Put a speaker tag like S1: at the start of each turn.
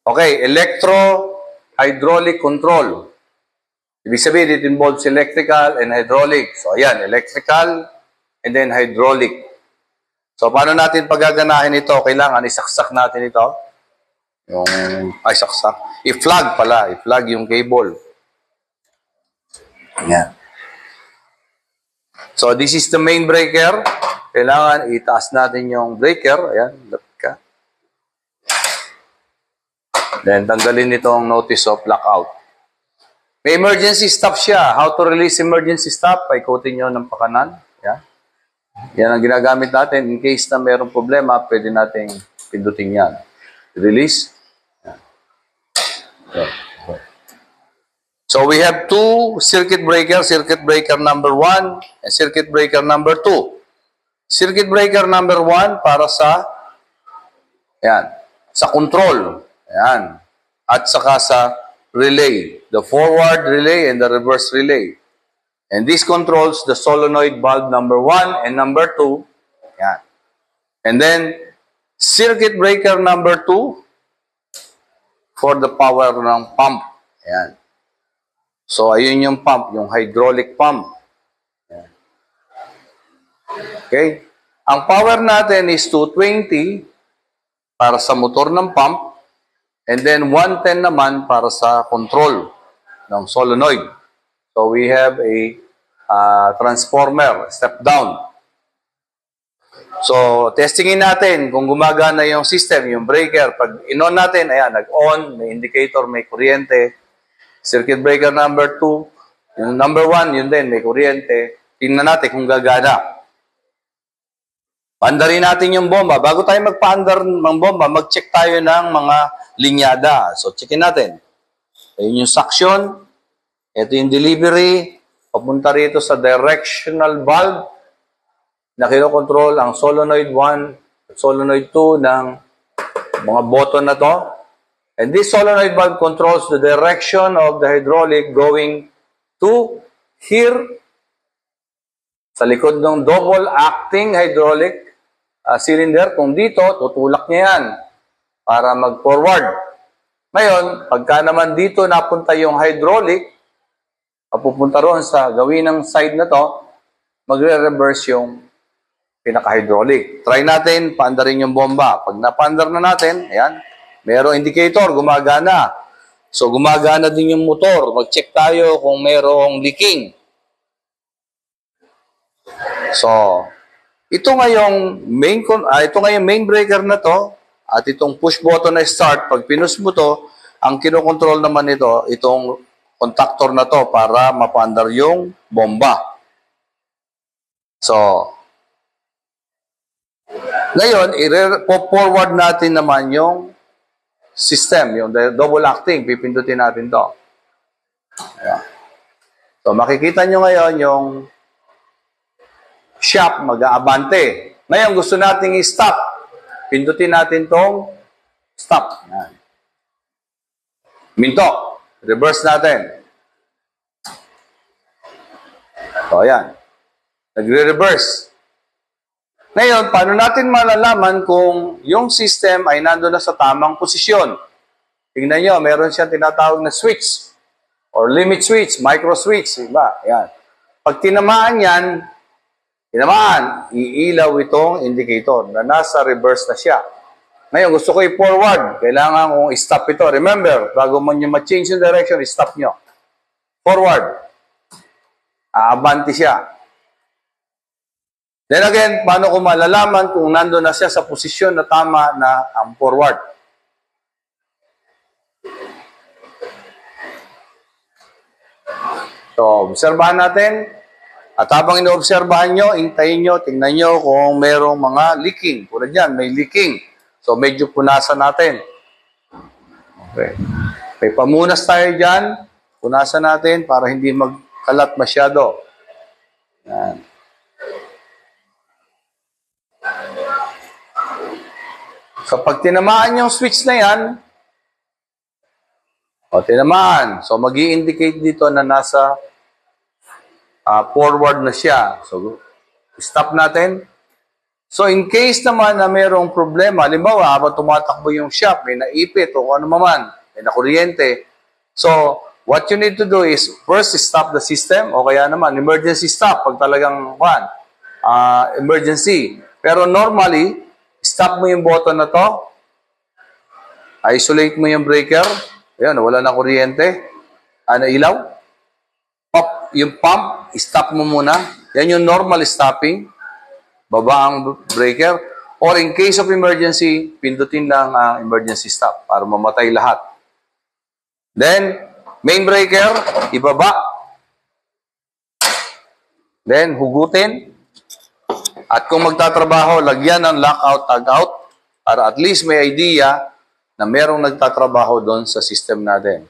S1: Okay, electro-hydraulic control. Ibig sabihin, it involves electrical and hydraulic. So, ayan, electrical and then hydraulic. So, paano natin paggaganahin ito? Kailangan isaksak natin ito. Saksak. I-plug pala. I-plug yung cable. Ayan. So, this is the main breaker. Kailangan itaas natin yung breaker. Ayan, lapit ka. Then, tanggalin itong notice of blackout. May emergency stop siya. How to release emergency stop? Paikutin nyo ng pakanan. Yan. Yan ang ginagamit natin. In case na mayroong problema, pwede nating pindutin yan. Release. Yan. So we have two circuit breakers. Circuit breaker number 1 and circuit breaker number 2. Circuit breaker number 1 para sa control. Yan. At saka sa relay, the forward relay and the reverse relay. And this controls the solenoid valve number 1 and number 2. Yan. And then, circuit breaker number 2 for the power ng pump. Yan. So, ayun yung pump, yung hydraulic pump. Yan. Okay? Ang power natin is 220 para sa motor ng pump. And then 110 naman para sa control ng solenoid. So we have a transformer, step down. So testingin natin kung gumagana yung system, yung breaker. Pag in-on natin, ayan, nag-on, may indicator, may kuryente. Circuit breaker number 2, yung number 1, yun din, may kuryente. Tingnan natin kung gagana. Paandarin natin yung bomba. Bago tayo magpaandar ng bomba, mag-check tayo ng mga linyada. So, checkin natin. Ayun yung suction. Ito yung delivery. Papunta rito sa directional valve na kinokontrol ang solenoid 1 at solenoid 2 ng mga button na to. And this solenoid valve controls the direction of the hydraulic going to here sa likod ng double acting hydraulic cylinder. Kung dito, tutulak niya yan para mag-forward. Ngayon, pagka naman dito napunta yung hydraulic, papupunta roon sa gawin ng side na to, magre-reverse yung pinaka-hydraulic. Try natin, paandarin yung bomba. Pag napaandar na natin, ayan, mayroong indicator, gumagana. So, gumagana din yung motor. Mag-check tayo kung mayroong leaking. So, ito ngayong main breaker na to at itong push button na start, pag pinus mo to, ang kinokontrol naman ito, itong contactor na to para mapaandar yung bomba. So, ngayon, i-forward natin naman yung system, yung double acting, pipindutin natin to. Ayan. So, makikita nyo ngayon yung shop mag-aabante. Ngayon, gusto nating i-stop. Pindutin natin tong stop. Yan. Minto. Reverse natin. So, ayan. Nagre-reverse. Ngayon, paano natin malalaman kung yung system ay nandun na sa tamang posisyon? Tingnan nyo, meron siyang tinatawag na switch or limit switch, micro switch. Diba? Ayan. Pag tinamaan yan, iilaw itong indicator na nasa reverse na siya. Ngayon, gusto ko i-forward. Kailangan kong i-stop ito. Remember, bago man nyo ma-change yung direction, i-stop nyo. Forward. Aabante siya. Then again, paano ko malalaman kung nandun na siya sa posisyon na tama na ang forward? So, obserbahan natin. At habang inoobserbahan nyo, hintayin nyo, tingnan nyo kung merong mga leaking. Tulad yan, may leaking. So, medyo punasan natin. Okay. May pamunas tayo dyan. Punasan natin para hindi magkalat masyado. Yan. So, pag tinamaan yung switch na yan, tinamaan. So, mag-i-indicate dito na nasa forward na siya. So, stop natin. So in case naman na mayroong problema, halimbawa habang tumatakbo yung shop, may naipit o ano maman, may nakuryente. So what you need to do is first stop the system o kaya naman emergency stop pag talagang emergency. Pero normally, stop mo yung button na to, isolate mo yung breaker, ayan, wala na kuryente, ilaw, pop, yung pump, stop mo muna. Yan yung normal stopping. Baba ang breaker. Or in case of emergency, pindutin lang ang emergency stop para mamatay lahat. Then, main breaker, ibaba. Then, hugutin. At kung magtatrabaho, lagyan ng lockout, tag-out para at least may idea na merong nagtatrabaho doon sa system natin.